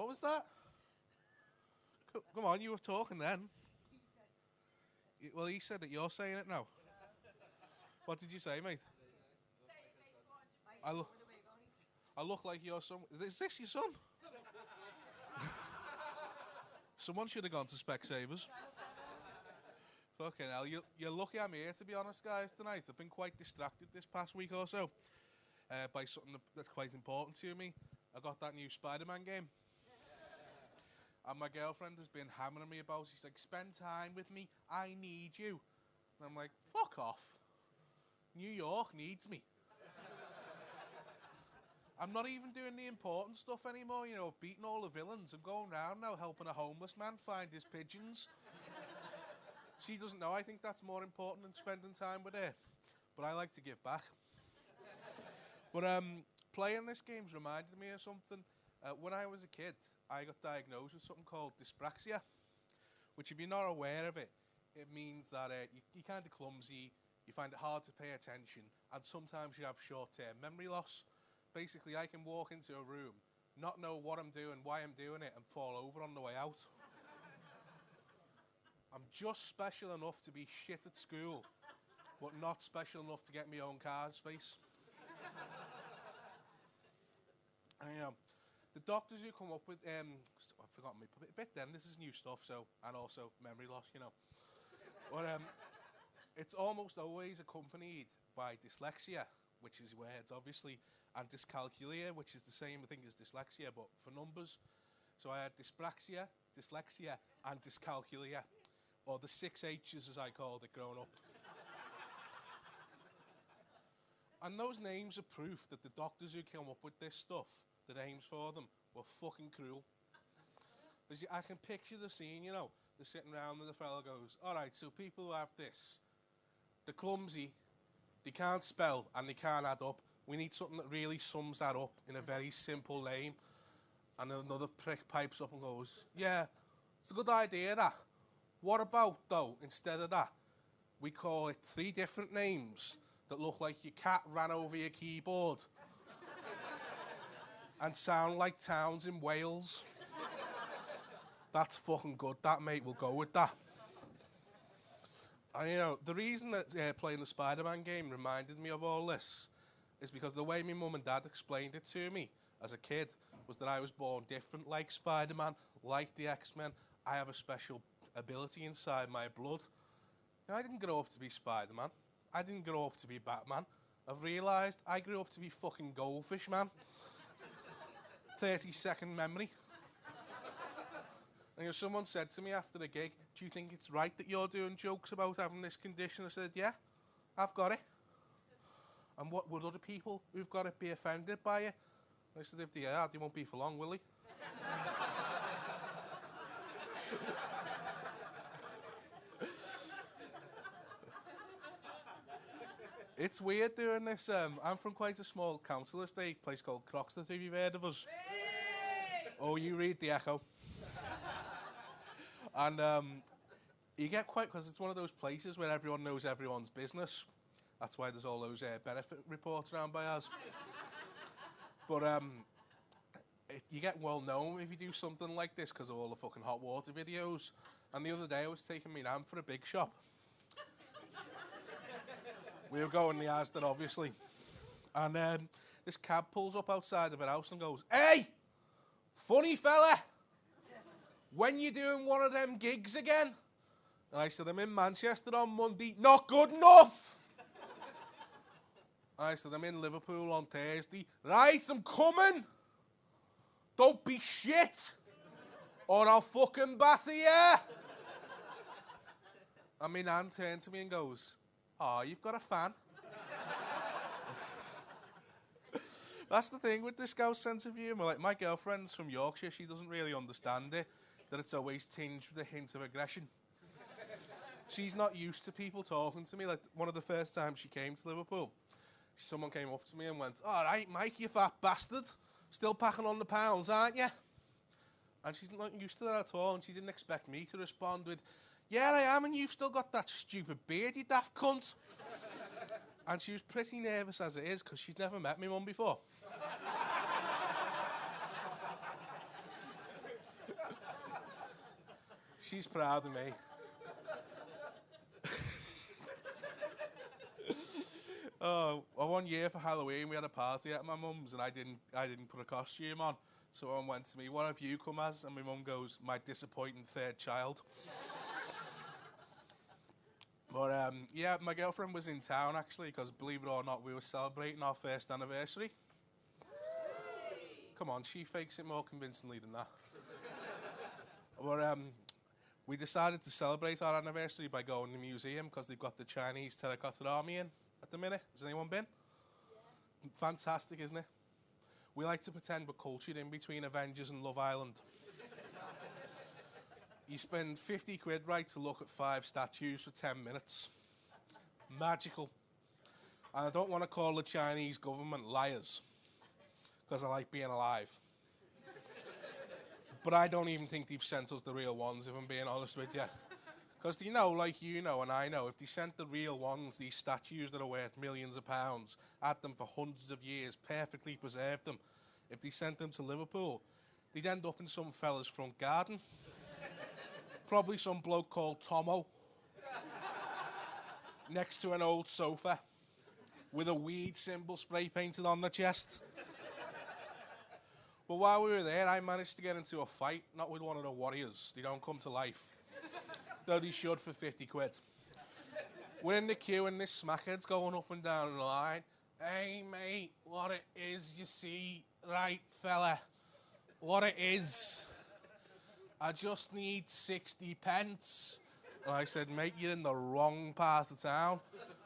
What was that? Come on, you were talking then. Well, he said that you're saying it now. What did you say, mate? I look like your son. Is this your son? Someone should have gone to Specsavers. Fucking hell, you're lucky I'm here, to be honest, guys, tonight. I've been quite distracted this past week or so by something that's quite important to me. I got that new Spider-Man game. And my girlfriend has been hammering me about it. She's like, spend time with me, I need you. And I'm like, fuck off. New York needs me. I'm not even doing the important stuff anymore, you know, I've beaten all the villains. I'm going around now helping a homeless man find his pigeons. She doesn't know, I think that's more important than spending time with her. But I like to give back. But playing this game's reminded me of something. When I was a kid, I got diagnosed with something called dyspraxia, which if you're not aware of it, it means that you're kind of clumsy, you find it hard to pay attention, and sometimes you have short-term memory loss. Basically, I can walk into a room, not know what I'm doing, why I'm doing it, and fall over on the way out. I'm just special enough to be shit at school, but not special enough to get my own card space. The doctors who come up with, I've forgotten my bit then, this is new stuff, so, and also memory loss, you know. But it's almost always accompanied by dyslexia, which is words, obviously, and dyscalculia, which is the same thing as dyslexia, but for numbers. So I had dyspraxia, dyslexia, and dyscalculia, or the 6 H's as I called it growing up. And those names are proof that the doctors who came up with this stuff, the names for them, were fucking cruel. Because I can picture the scene, you know, they're sitting around and the fella goes, all right, so people who have this, they're clumsy, they can't spell and they can't add up. We need something that really sums that up in a very simple name. And another prick pipes up and goes, yeah, it's a good idea, that. What about, though, instead of that, we call it 3 different names that look like your cat ran over your keyboard and sound like towns in Wales. That's fucking good, that, mate. We'll go with that. And, you know, the reason that playing the Spider-Man game reminded me of all this is because the way my mum and dad explained it to me as a kid was that I was born different, like Spider-Man, like the X-Men. I have a special ability inside my blood. And I didn't grow up to be Spider-Man. I didn't grow up to be Batman. I've realised I grew up to be fucking Goldfish Man. 30-second memory. And you know, someone said to me after the gig, do you think it's right that you're doing jokes about having this condition? I said, yeah, I've got it. And what would other people who've got it be offended by it? And I said, if they are, they won't be for long, will they? It's weird doing this. I'm from quite a small council estate, place called Croxteth, if you've heard of us. Oh, you read the Echo. And you get quite, because it's one of those places where everyone knows everyone's business. That's why there's all those benefit reports around by us. But you get well known if you do something like this because of all the fucking hot water videos. And the other day I was taking my nan for a big shop. We were going to the Asda, obviously. And this cab pulls up outside of her house and goes, hey, funny fella, when you doing one of them gigs again? And I said, I'm in Manchester on Monday. Not good enough. And I said, I'm in Liverpool on Thursday. Right, I'm coming. Don't be shit, or I'll fucking batter you. And my nan turned to me and goes, oh, you've got a fan. That's the thing with this Scouse sense of humour. Like, my girlfriend's from Yorkshire. She doesn't really understand it, that it's always tinged with a hint of aggression. She's not used to people talking to me. Like, one of the first times she came to Liverpool, someone came up to me and went, all right, Mike, you fat bastard. Still packing on the pounds, aren't you? And she's not used to that at all, and she didn't expect me to respond with, yeah, I am, and you've still got that stupid beard, you daft cunt. And she was pretty nervous as it is, because she's never met my mum before. She's proud of me. Oh, well, one year for Halloween we had a party at my mum's and I didn't put a costume on. So everyone went to me, "What have you come as?" And my mum goes, "My disappointing third child." But yeah, my girlfriend was in town actually, because believe it or not, we were celebrating our first anniversary. Come on, she fakes it more convincingly than that. But we decided to celebrate our anniversary by going to the museum because they've got the Chinese terracotta army in at the minute. Has anyone been? Yeah. Fantastic, isn't it? We like to pretend we're cultured in between Avengers and Love Island. You spend 50 quid, right, to look at 5 statues for 10 minutes. Magical. And I don't want to call the Chinese government liars, because I like being alive. But I don't even think they've sent us the real ones, if I'm being honest with you. Because you know, like you know and I know, if they sent the real ones, these statues that are worth millions of pounds, had them for hundreds of years, perfectly preserved them, if they sent them to Liverpool, they'd end up in some fella's front garden. Probably some bloke called Tomo, next to an old sofa, with a weed symbol spray painted on the chest. But while we were there, I managed to get into a fight, not with one of the warriors. They don't come to life. Though they should for 50 quid. We're in the queue and this smackhead's going up and down the line. "Hey, mate, what it is, you see, right, fella, what it is, I just need 60 pence. And I said, "Mate, you're in the wrong part of town.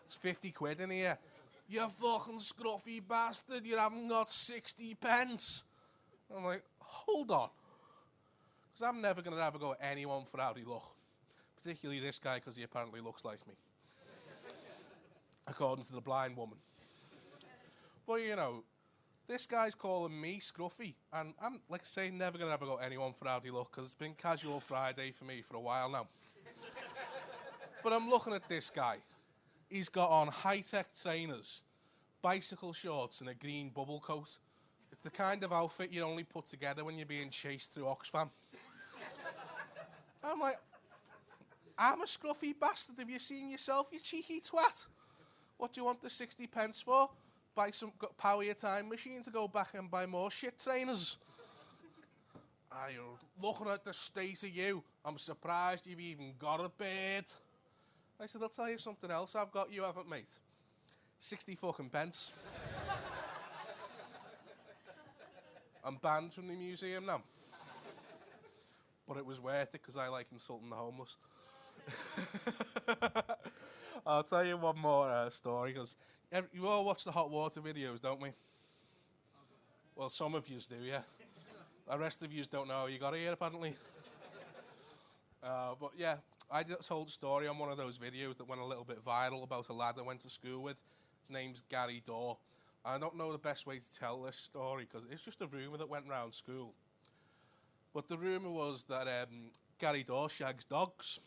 It's 50 quid in here." "You fucking scruffy bastard, you haven't got 60 pence. I'm like, hold on. Because I'm never going to have a go at anyone for how they look. Particularly this guy, because he apparently looks like me. According to the blind woman. But, you know, this guy's calling me scruffy. And I'm, like I say, never going to have a go at anyone for how they look, because it's been casual Friday for me for a while now. But I'm looking at this guy. He's got on high-tech trainers, bicycle shorts, and a green bubble coat. It's the kind of outfit you only put together when you're being chased through Oxfam. I'm like, I'm a scruffy bastard. Have you seen yourself, you cheeky twat? What do you want the 60 pence for? Buy some, power your time machine to go back and buy more shit trainers. Looking at the state of you, I'm surprised you've even got a beard. I said, I'll tell you something else I've got you haven't, mate. 60 fucking pence. I'm banned from the museum now. But it was worth it because I like insulting the homeless. I'll tell you one more story, because you all watch the hot water videos, don't we? Well, some of yous do, yeah. The rest of yous don't know how you got here, apparently. But yeah, I told a story on one of those videos that went a little bit viral about a lad I went to school with. His name's Gary Dorr. I don't know the best way to tell this story because it's just a rumour that went round school. But the rumour was that Gary Dorr shags dogs.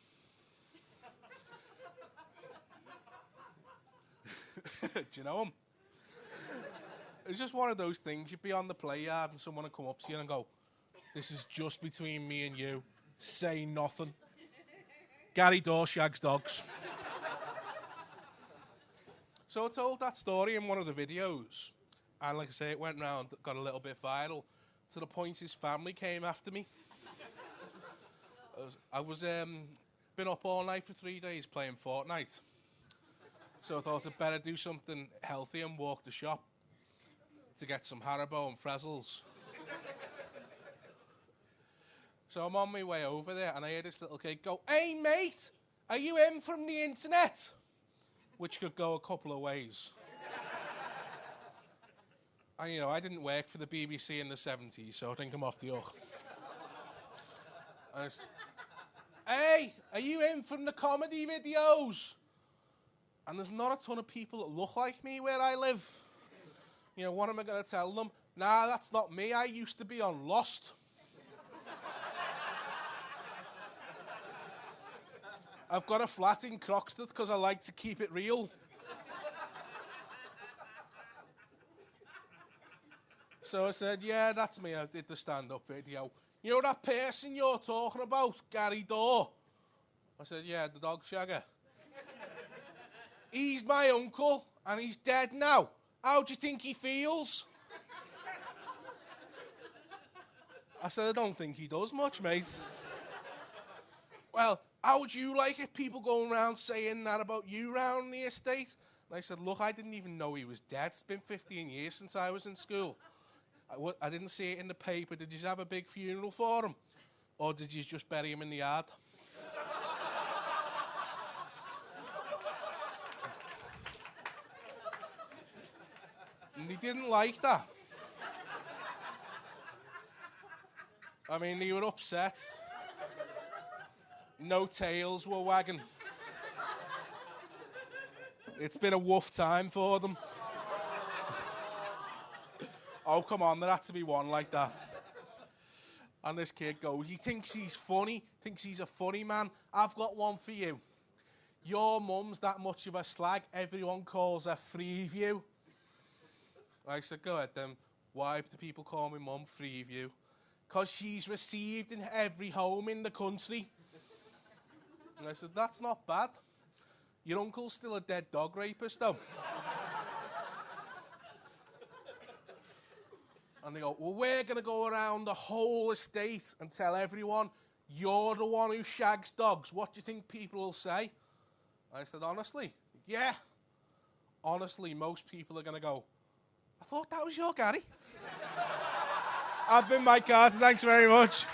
Do you know him? It's just one of those things. You'd be on the play yard and someone would come up to you and go, "This is just between me and you. Say nothing." Gary Dorr shags dogs. So I told that story in one of the videos. And like I say, it went round, got a little bit viral, to the point his family came after me. I was been up all night for 3 days playing Fortnite. So I thought I'd better do something healthy and walk the shop to get some Haribo and Frezzles. So I'm on my way over there and I hear this little kid go, "Hey mate, are you in from the internet?" Which could go a couple of ways. And, you know, I didn't work for the BBC in the 70s, so I think I'm off the hook. And "Hey, are you in from the comedy videos?" And there's not a ton of people that look like me where I live. You know, what am I going to tell them? "Nah, that's not me. I used to be on Lost." "I've got a flat in Croxteth because I like to keep it real." So I said, "Yeah, that's me. I did the stand-up video." you know that person you're talking about, Gary Dorr? I said, yeah, the dog shagger. He's my uncle, and he's dead now. How do you think he feels? I said, I don't think he does much, mate. Well, how would you like it, people going around saying that about you round the estate? And I said, look, I didn't even know he was dead. It's been 15 years since I was in school. I didn't see it in the paper. Did you have a big funeral for him? Or did you just bury him in the yard? And he didn't like that. I mean, they were upset. No tails were wagging. It's been a rough time for them. Oh, come on, there had to be one like that. And this kid goes, he thinks he's funny, thinks he's a funny man. I've got one for you. Your mum's that much of a slag, everyone calls her Freeview. I said, go ahead then. Why do people call me mum Freeview? Because she's received in every home in the country. And I said, that's not bad. Your uncle's still a dead dog rapist, though. And they go, well, we're going to go around the whole estate and tell everyone you're the one who shags dogs. What do you think people will say? I said, honestly? Yeah. Honestly, most people are going to go, I thought that was your Gary. I've been Mike Carter. Thanks very much.